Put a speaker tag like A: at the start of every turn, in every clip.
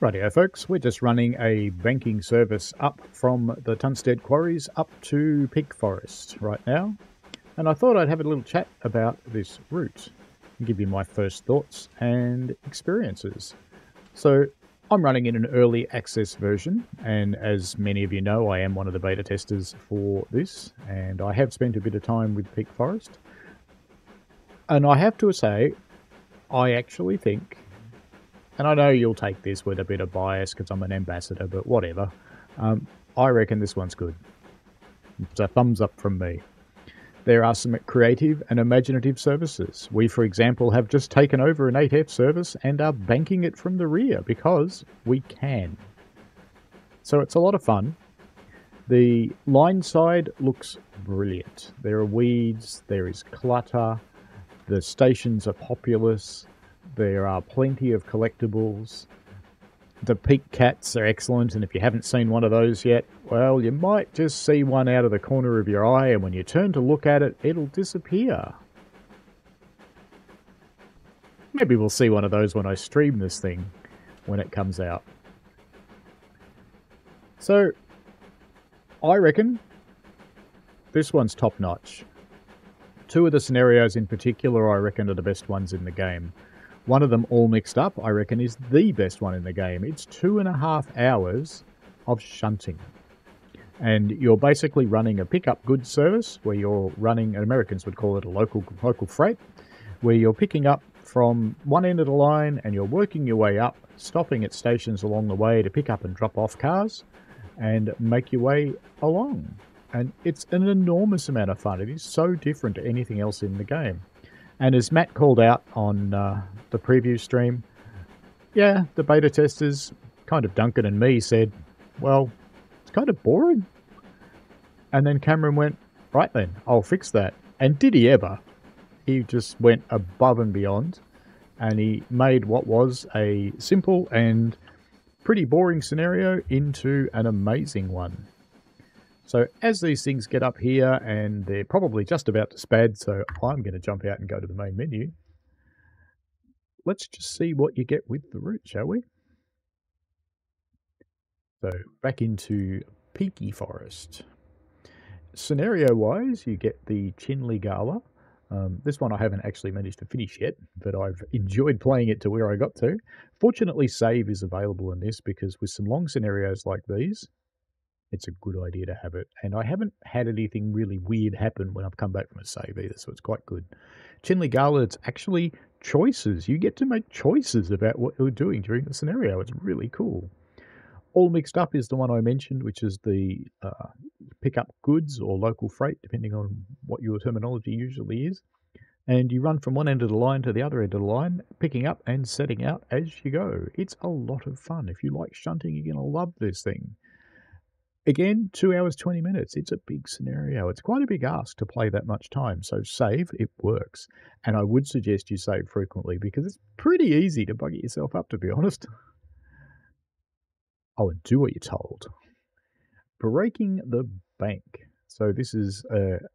A: Rightio folks, we're just running a banking service up from the Tunstead Quarries up to Peak Forest right now, and I thought I'd have a little chat about this route and give you my first thoughts and experiences. So I'm running in an early access version, and as many of you know, I am one of the beta testers for this, and I have spent a bit of time with Peak Forest, and I have to say, I actually think, and I know you'll take this with a bit of bias because I'm an ambassador, but whatever. I reckon this one's good. It's a thumbs up from me. There are some creative and imaginative services. We, for example, have just taken over an 8F service and are banking it from the rear because we can. So it's a lot of fun. The line side looks brilliant. There are weeds, there is clutter, the stations are populous. There are plenty of collectibles. The peak cats are excellent, and if you haven't seen one of those yet, well, you might just see one out of the corner of your eye, and when you turn to look at it, it'll disappear. Maybe we'll see one of those when I stream this thing, when it comes out. So, I reckon this one's top-notch. Two of the scenarios in particular, I reckon, are the best ones in the game. One of them, all mixed up, I reckon is the best one in the game. It's 2.5 hours of shunting. And you're basically running a pickup goods service where you're running, and Americans would call it a local freight, where you're picking up from one end of the line and you're working your way up, stopping at stations along the way to pick up and drop off cars and make your way along. And it's an enormous amount of fun. It is so different to anything else in the game. And as Matt called out on the preview stream, yeah, the beta testers, kind of Duncan and me, said, well, it's kind of boring. And then Cameron went, right then, I'll fix that. And did he ever? He just went above and beyond, and he made what was a simple and pretty boring scenario into an amazing one. So as these things get up here, and they're probably just about to spad, so I'm going to jump out and go to the main menu. Let's just see what you get with the route, shall we? So back into Peaky Forest. Scenario-wise, you get the Chinley Gala. This one I haven't actually managed to finish yet, but I've enjoyed playing it to where I got to. Fortunately, save is available in this because with some long scenarios like these, it's a good idea to have it. And I haven't had anything really weird happen when I've come back from a save either, so it's quite good. Chinley Gala, it's actually choices. You get to make choices about what you're doing during the scenario. It's really cool. All Mixed Up is the one I mentioned, which is the pick up goods or local freight, depending on what your terminology usually is. And you run from one end of the line to the other end of the line, picking up and setting out as you go. It's a lot of fun. If you like shunting, you're going to love this thing. Again, 2 hours, 20 minutes. It's a big scenario. It's quite a big ask to play that much time. So save, it works. And I would suggest you save frequently because it's pretty easy to bugger yourself up, to be honest. Oh, and do what you're told. Breaking the bank. So this is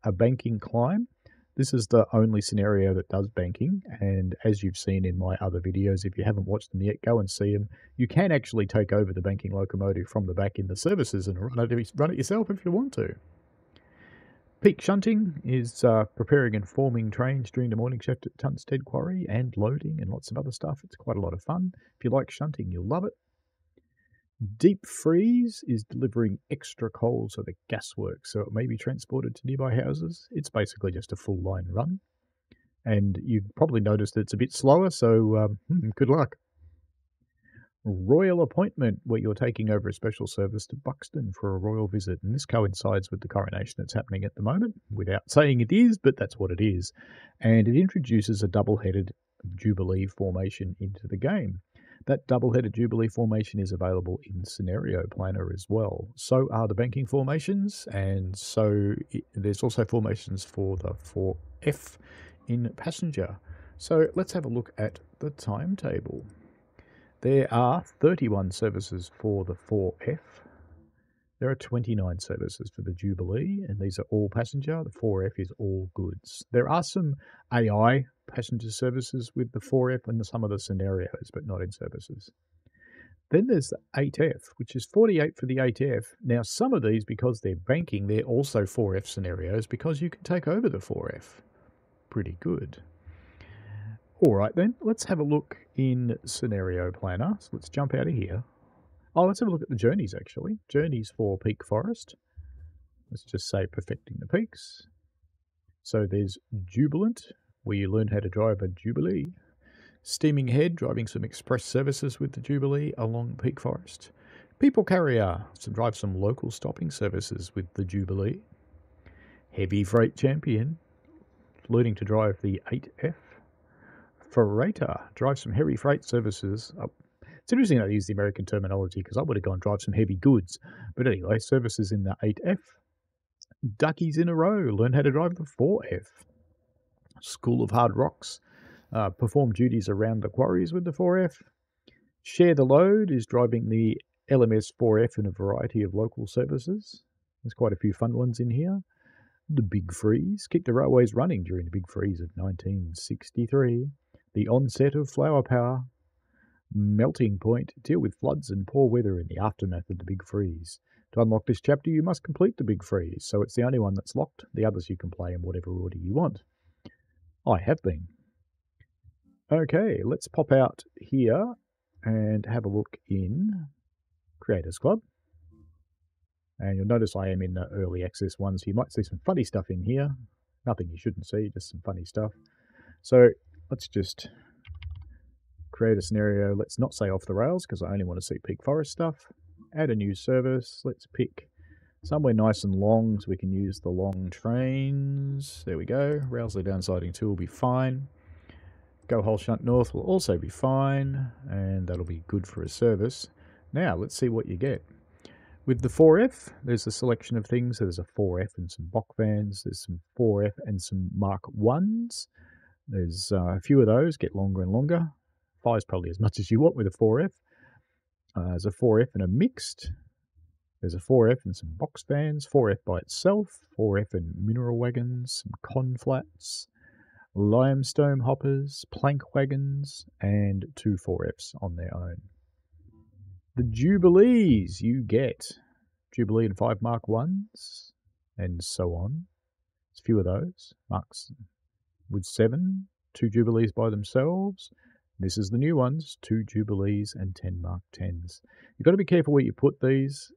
A: a banking climb. This is the only scenario that does banking, and as you've seen in my other videos, if you haven't watched them yet, go and see them. You can actually take over the banking locomotive from the back in the services and run it yourself if you want to. Peak shunting is preparing and forming trains during the morning shift at Tunstead Quarry and loading and lots of other stuff. It's quite a lot of fun. If you like shunting, you'll love it. Deep freeze is delivering extra coal so the gas works, so it may be transported to nearby houses. It's basically just a full line run. And you've probably noticed that it's a bit slower, so good luck. Royal appointment, where you're taking over a special service to Buxton for a royal visit. And this coincides with the coronation that's happening at the moment, without saying it is, but that's what it is. And it introduces a double-headed Jubilee formation into the game. That double-headed Jubilee formation is available in Scenario Planner as well. So are the banking formations, and so there's also formations for the 4F in Passenger. So let's have a look at the timetable. There are 31 services for the 4F. There are 29 services for the Jubilee, and these are all passenger. The 4F is all goods. There are some AI passenger services with the 4F and some of the scenarios, but not in services. Then there's the 8F, which is 48 for the 8F. Now, some of these, because they're banking, they're also 4F scenarios because you can take over the 4F. Pretty good. All right, then, let's have a look in Scenario Planner. So let's jump out of here. Oh, let's have a look at the journeys, actually. Journeys for Peak Forest. Let's just say Perfecting the Peaks. So there's Jubilant, where you learn how to drive a Jubilee. Steaming Ahead, driving some express services with the Jubilee along Peak Forest. People Carrier, to drive some local stopping services with the Jubilee. Heavy Freight Champion, learning to drive the 8F. Freighter, drive some heavy freight services. It's interesting I use the American terminology because I would have gone drive some heavy goods. But anyway, services in the 8F. Duckies in a Row, learn how to drive the 4F. School of Hard Rocks, perform duties around the quarries with the 4F. Share the Load is driving the LMS 4F in a variety of local services. There's quite a few fun ones in here. The Big Freeze, keep the railways running during the Big Freeze of 1963. The Onset of Flower Power. Melting Point, deal with floods and poor weather in the aftermath of the Big Freeze. To unlock this chapter, you must complete the Big Freeze, so it's the only one that's locked. The others you can play in whatever order you want. I have been. Okay, let's pop out here and have a look in Creators Club. And you'll notice I am in the early access one, so you might see some funny stuff in here. Nothing you shouldn't see, just some funny stuff. So let's just create a scenario. Let's not say off the rails because I only want to see Peak Forest stuff. Add a new service. Let's pick somewhere nice and long so we can use the long trains. There we go. Railsley downsiding 2 will be fine. Go Whole Shunt North will also be fine, and that'll be good for a service. Now, let's see what you get. With the 4F, there's a selection of things. So there's a 4F and some Bock vans. There's some 4F and some Mark 1s. There's a few of those, get longer and longer. 5's probably as much as you want with a 4F. There's a 4F and a mixed. There's a 4F and some box vans, 4F by itself, 4F and mineral wagons, some con flats, limestone hoppers, plank wagons, and 2 4Fs on their own. The Jubilees, you get Jubilee and 5 Mark 1s, and so on. There's a few of those. Marks with 7, 2 Jubilees by themselves. This is the new ones, 2 Jubilees and 10 Mark 10s. You've got to be careful where you put these.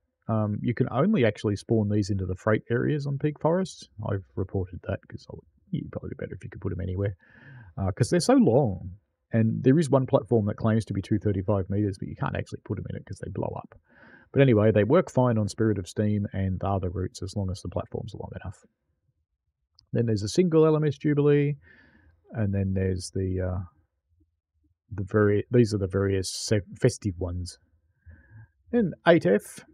A: You can only actually spawn these into the freight areas on Peak Forest. I've reported that because you'd probably be better if you could put them anywhere. Because they're so long. And there is one platform that claims to be 235 metres, but you can't actually put them in it because they blow up. But anyway, they work fine on Spirit of Steam and the other routes as long as the platforms are long enough. Then there's a single LMS Jubilee, and then there's these are the various festive ones. Then 8F,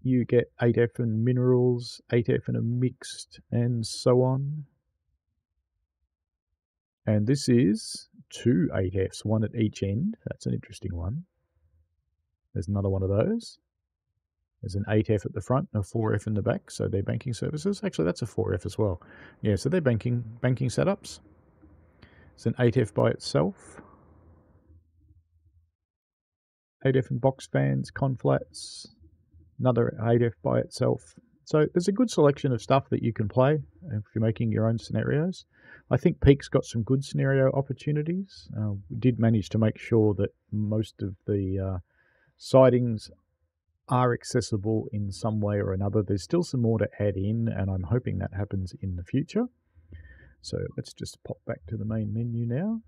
A: you get 8F and minerals, 8F and a mixed, and so on. And this is 2 8Fs, 1 at each end. That's an interesting one. There's another one of those. There's an 8F at the front and a 4F in the back, so they're banking services. Actually, that's a 4F as well. Yeah, so they're banking setups. It's an 8F by itself. 8F and box fans, conflats. Another 8F by itself. So there's a good selection of stuff that you can play if you're making your own scenarios. I think Peak's got some good scenario opportunities. We did manage to make sure that most of the sidings are accessible in some way or another. There's still some more to add in, and I'm hoping that happens in the future. So let's just pop back to the main menu now.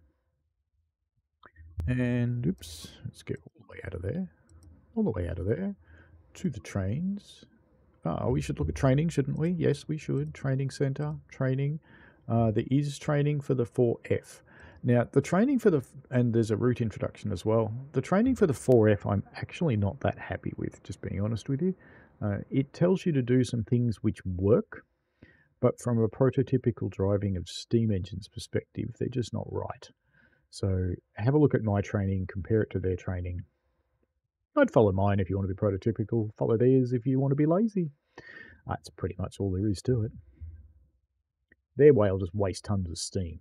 A: And oops, let's get all the way out of there. All the way out of there to the trains. We should look at training, shouldn't we? Yes, we should. Training centre, training. There is training for the 4F. Now, the training for and there's a route introduction as well. The training for the 4F, I'm actually not that happy with, just being honest with you. It tells you to do some things which work, but from a prototypical driving of steam engines perspective, they're just not right. So have a look at my training, compare it to their training. I'd follow mine if you want to be prototypical, follow theirs if you want to be lazy. That's pretty much all there is to it. Their way will just waste tons of steam.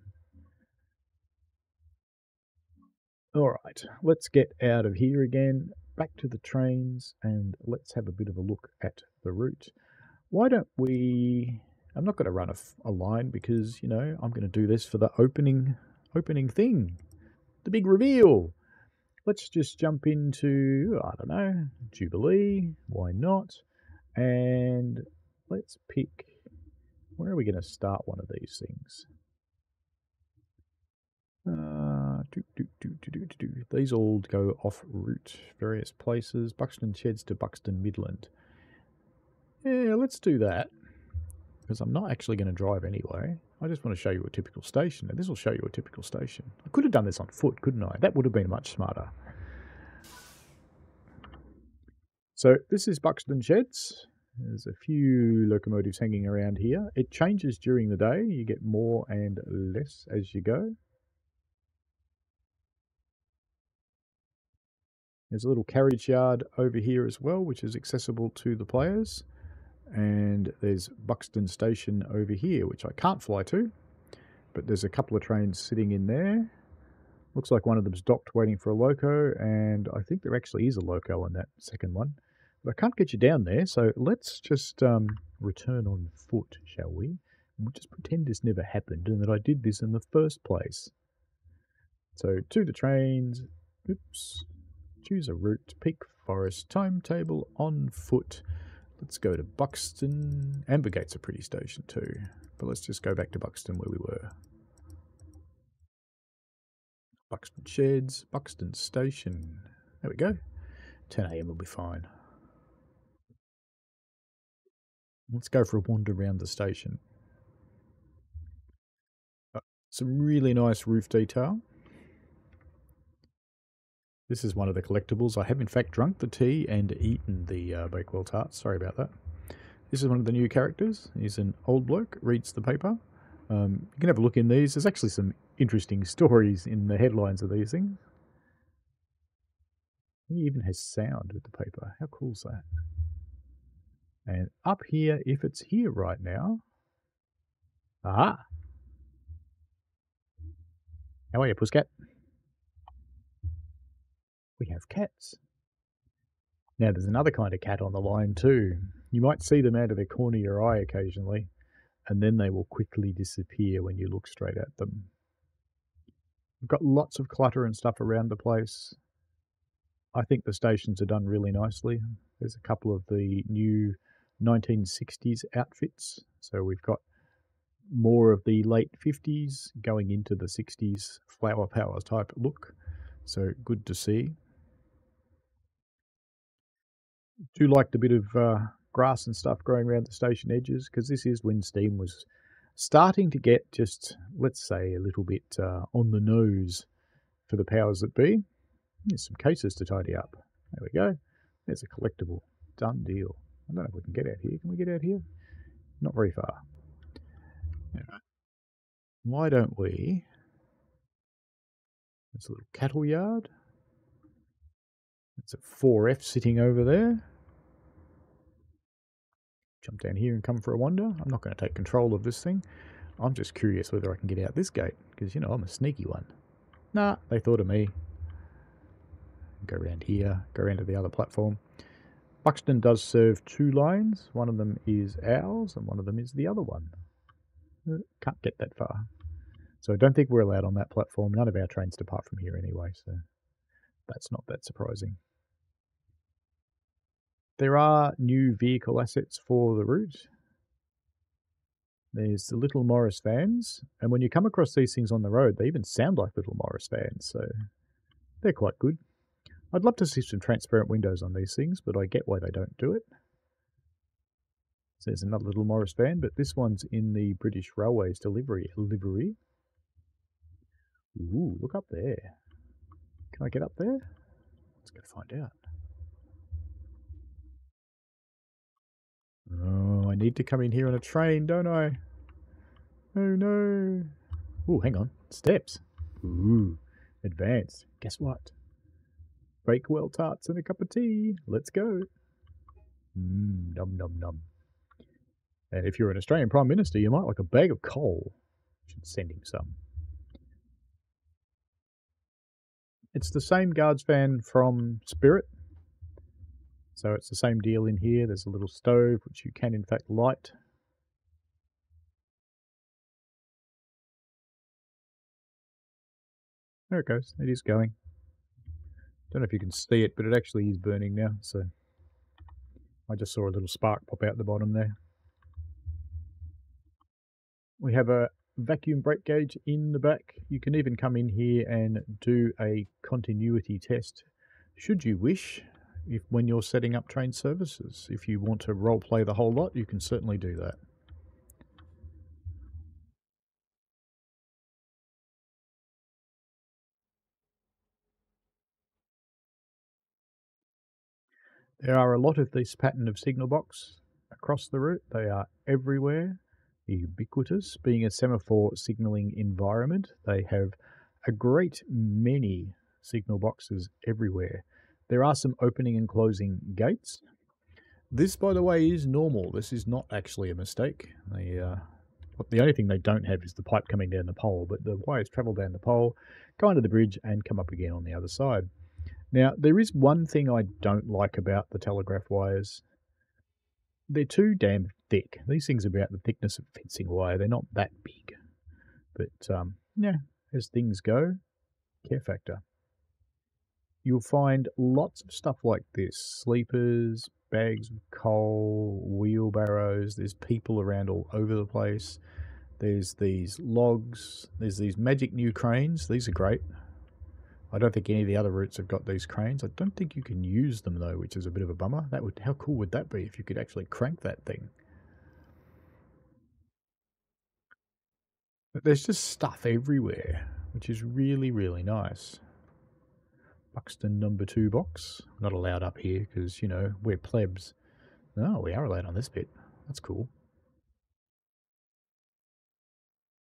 A: All right, let's get out of here again, back to the trains, and let's have a bit of a look at the route. Why don't we? I'm not going to run a line because I'm going to do this for the opening thing, the big reveal. Let's just jump into, I don't know, Jubilee. Why not? And let's pick. Where are we going to start one of these things? These all go off route, various places. Buxton Sheds to Buxton Midland. Yeah, let's do that. Because I'm not actually going to drive anyway. I just want to show you a typical station, and this will show you a typical station. I could have done this on foot, couldn't I? That would have been much smarter. So this is Buxton Sheds. There's a few locomotives hanging around here. It changes during the day. You get more and less as you go. There's a little carriage yard over here as well, which is accessible to the players. And there's Buxton Station over here, which I can't fly to. But there's a couple of trains sitting in there. Looks like one of them's docked waiting for a loco, and I think there actually is a loco on that second one. But I can't get you down there, so let's just return on foot, shall we? We'll just pretend this never happened and that I did this in the first place. So to the trains, oops, choose a route, Peak Forest, timetable on foot. Let's go to Buxton. Ambergate's a pretty station too, but let's just go back to Buxton where we were. Buxton Sheds, Buxton Station. There we go. 10 AM will be fine. Let's go for a wander around the station. Some really nice roof detail. This is one of the collectibles. I have in fact drunk the tea and eaten the Bakewell tarts. Sorry about that. This is one of the new characters. He's an old bloke, reads the paper. You can have a look in these. There's actually some interesting stories in the headlines of these things. He even has sound with the paper. How cool is that? And up here, if it's here right now. Aha! How are you, Pusscat? We have cats. Now, there's another kind of cat on the line too. You might see them out of the corner of your eye occasionally, and then they will quickly disappear when you look straight at them. We've got lots of clutter and stuff around the place. I think the stations are done really nicely. There's a couple of the new 1960s outfits. So we've got more of the late 50s going into the 60s flower power type look. So good to see. Do like the bit of grass and stuff growing around the station edges, because this is when steam was starting to get just, let's say, a little bit on the nose for the powers that be. There's some cases to tidy up. There we go. There's a collectible. Done deal. I don't know if we can get out here. Can we get out here? Not very far. Right. Why don't we... There's a little cattle yard. There's a 4F sitting over there. Jump down here and come for a wander. I'm not going to take control of this thing. I'm just curious whether I can get out this gate, because, I'm a sneaky one. Nah, they thought of me. Go around here, go around to the other platform. Buxton does serve 2 lines. One of them is ours, and one of them is the other one. Can't get that far. So I don't think we're allowed on that platform. None of our trains depart from here anyway, so that's not that surprising. There are new vehicle assets for the route. There's the Little Morris vans, and when you come across these things on the road, they even sound like Little Morris vans, so they're quite good. I'd love to see some transparent windows on these things, but I get why they don't do it. So there's another Little Morris van, but this one's in the British Railways livery. Ooh, look up there. Can I get up there? Let's go find out. Oh, I need to come in here on a train, don't I? Oh no. Ooh, hang on. Steps. Ooh, advanced. Guess what? Bakewell tarts and a cup of tea. Let's go. Num num num. And if you're an Australian Prime Minister, you might like a bag of coal. Should send him some. It's the same guards fan from Spirit, so it's the same deal in here. There's a little stove which you can in fact light. There it goes. It is going. Don't know if you can see it, but it actually is burning now. So I just saw a little spark pop out the bottom there. We have a vacuum brake gauge in the back. You can even come in here and do a continuity test, should you wish, when you're setting up train services. If you want to role play the whole lot, you can certainly do that. There are a lot of this pattern of signal box across the route. They are everywhere, ubiquitous. Being a semaphore signalling environment, they have a great many signal boxes everywhere. There are some opening and closing gates. This, by the way, is normal. This is not actually a mistake. The only thing they don't have is the pipe coming down the pole, but the wires travel down the pole, go under the bridge, and come up again on the other side. Now, there is one thing I don't like about the telegraph wires. They're too damn thick. These things are about the thickness of fencing wire. They're not that big. But, yeah, as things go, care factor. You'll find lots of stuff like this. Sleepers, bags of coal, wheelbarrows. There's people around all over the place. There's these logs. There's these magic new cranes. These are great. I don't think any of the other routes have got these cranes. I don't think you can use them though, which is a bit of a bummer. How cool would that be if you could actually crank that thing? But there's just stuff everywhere, which is really, really nice. Buxton #2 box. Not allowed up here because, you know, we're plebs. No, we are allowed on this bit. That's cool.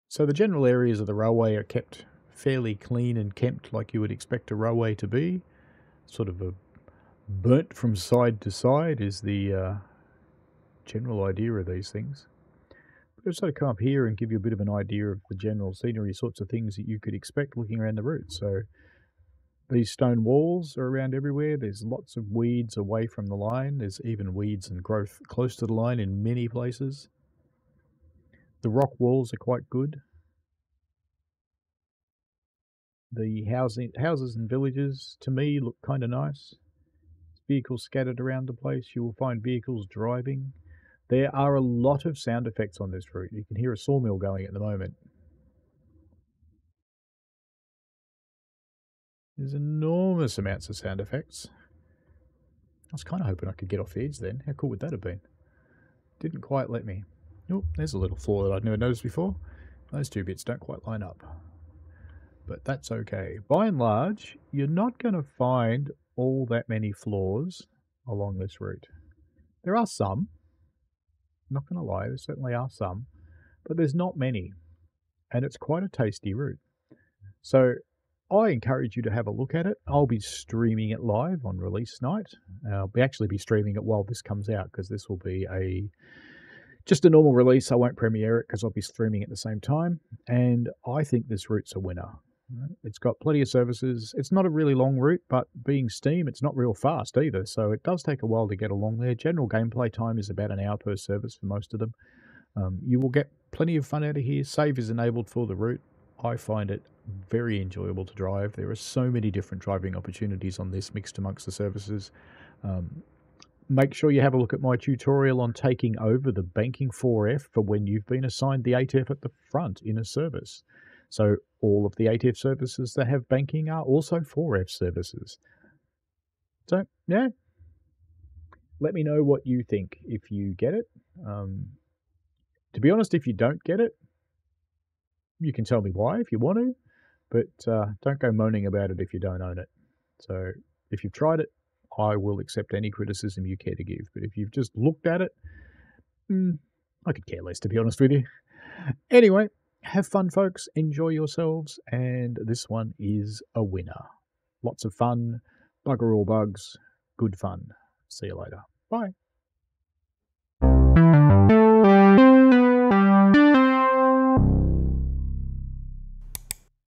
A: So the general areas of the railway are kept fairly clean and kempt like you would expect a railway to be. Sort of a burnt from side to side is the general idea of these things. But I'll sort of come up here and give you a bit of an idea of the general scenery sorts of things that you could expect looking around the route. So these stone walls are around everywhere. There's lots of weeds away from the line. There's even weeds and growth close to the line in many places. The rock walls are quite good. The houses and villages, to me, look kind of nice. Vehicles scattered around the place. You will find vehicles driving. There are a lot of sound effects on this route. You can hear a sawmill going at the moment. There's enormous amounts of sound effects. I was kind of hoping I could get off the edge then. How cool would that have been? Didn't quite let me. Oh, there's a little flaw that I'd never noticed before. Those two bits don't quite line up. But that's okay. By and large, you're not going to find all that many flaws along this route. There are some. I'm not going to lie, there certainly are some. But there's not many. And it's quite a tasty route. So I encourage you to have a look at it. I'll be streaming it live on release night. I'll actually be streaming it while this comes out because this will be just a normal release. I won't premiere it because I'll be streaming at the same time. And I think this route's a winner. It's got plenty of services. It's not a really long route, but being Steam, it's not real fast either. So it does take a while to get along there. General gameplay time is about an hour per service for most of them. You will get plenty of fun out of here. Save is enabled for the route. I find it very enjoyable to drive. There are so many different driving opportunities on this mixed amongst the services. Make sure you have a look at my tutorial on taking over the banking 4F for when you've been assigned the 8F at the front in a service. So all of the 8F services that have banking are also 4F services. So, yeah. Let me know what you think if you get it. To be honest, if you don't get it, you can tell me why if you want to, but don't go moaning about it if you don't own it. So if you've tried it, I will accept any criticism you care to give. But if you've just looked at it, I could care less, to be honest with you. Anyway, have fun, folks. Enjoy yourselves. And this one is a winner. Lots of fun. Bugger all bugs. Good fun. See you later. Bye.